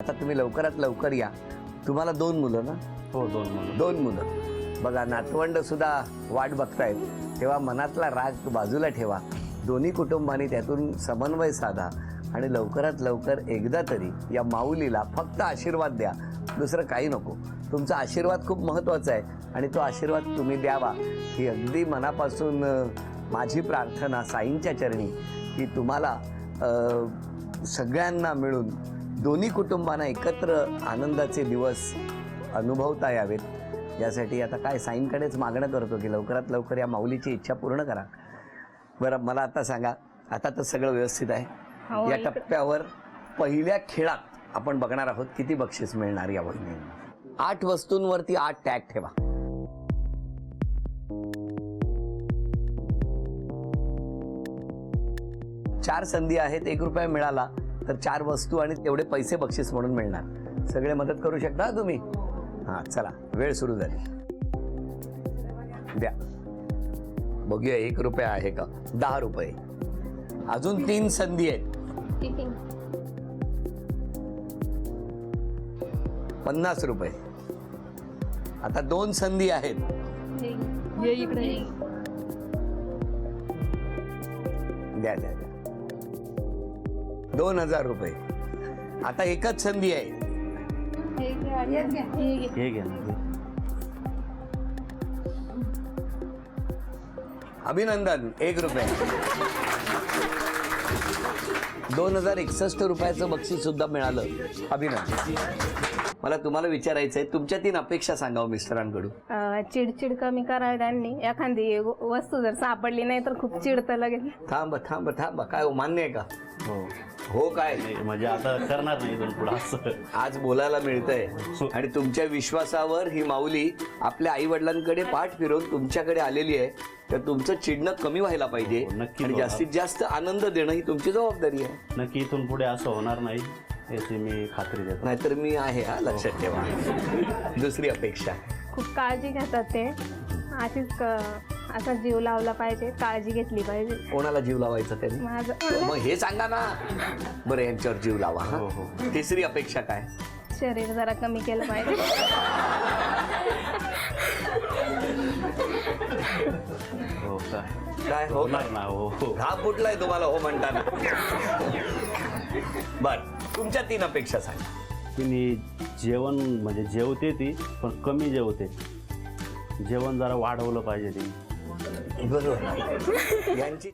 आता तुम्ही लवकरात लवकर या. तुम्हाला 2 मुलं ना? हो, 2 मुलं. 2 मुलं. बघा, नातवंड सुद्धा वाट बघतायत, तेव्हा मनातला राग बाजूला ठेवा. दोन्ही कुटुंबांनी त्यातून समन्वय साधा आणि लवकरात लवकर एकदा तरी या माऊलीला फक्त आशीर्वाद द्या, दुसरं काही नको. तुमचा आशीर्वाद खूप महत्त्वाचा आहे आणि तो आशीर्वाद तुम्ही द्यावा ही अगदी मनापासून माझी प्रार्थना साईंच्या चरणी, की तुम्हाला सगळ्यांना मिळून दोन्ही कुटुंबांना एकत्र आनंदाचे दिवस अनुभवता यावेत. यासाठी आता काय साईंकडेच मागणं करतो की लवकरात लवकर या माऊलीची इच्छा पूर्ण करा. बरं, मला आता सांगा, आता तर सगळं व्यवस्थित आहे. या टप्प्यावर पहिल्या खेळात आपण बघणार आहोत किती बक्षीस मिळणार या बहिणींना. 8 वस्तूंवरती 8 टॅग ठेवा. चार संधी आहेत. 1 रुपया मिळाला तर 4 वस्तू आणि तेवढे पैसे बक्षीस म्हणून मिळणार. सगळे मदत करू शकता तुम्ही? हां, चला, वेळ सुरू झाली. द्या, बघूया 1 रुपया आहे का. 10 रुपये. अजून 3 संधी आहेत. 50 रुपये. आता 2 संधी आहेत. द्या द्या द्या. 2000 रुपये. आता एकच संधी आहे. हे घ्या ना. अभिनंदन. 1 रुपये. 2061 रुपयाचं बक्षीस सुद्धा मिळालं. अभिनंदन. मला तुम्हाला विचारायचंय, तुमच्या 3 अपेक्षा सांगावं मिस्टरांकडून. चिडचिड कमी करावी त्यांनी. एखादी वस्तू जर सापडली नाही तर खूप चिडतं लगेच. थांब थांब थांब. काय हो, मान्य आहे का? हो. हो काय? म्हणजे आता करणार नाही इथून पुढं असं. आज बोलायला मिळतंय आणि तुमच्या विश्वासावर ही माऊली आपल्या आई वडिलांकडे पाठ फिरवून तुमच्याकडे आलेली आहे. तर तुमचं चिडणं कमी व्हायला पाहिजे नक्की. आणि जास्तीत जास्त आनंद देणं ही तुमची जबाबदारी आहे. नक्की इथून पुढे असं होणार नाही याची मी खात्री देतो. नाहीतर मी आहे, हा लक्षात ठेवा. दुसरी अपेक्षा. खूप काळजी घेतात ते. अशीच असा जीव लावला पाहिजे, काळजी घेतली पाहिजे. कोणाला जीव लावायचा त्यांनी? माझं मग हे सांगा ना. बरं, यांच्यावर जीव लावा. हो, हो. तिसरी अपेक्षा काय? शरीर जरा कमी केलं पाहिजे. हो काय? काय होणार ना. हो हो. हा फुटलाय तुम्हाला हो म्हणताना. बर, तुमच्या 3 अपेक्षा सांगा. तिने जेवण म्हणजे जेवते ती, पण कमी जेवते. जेवण जरा वाढवलं पाहिजे तिने. बरोबर. यांची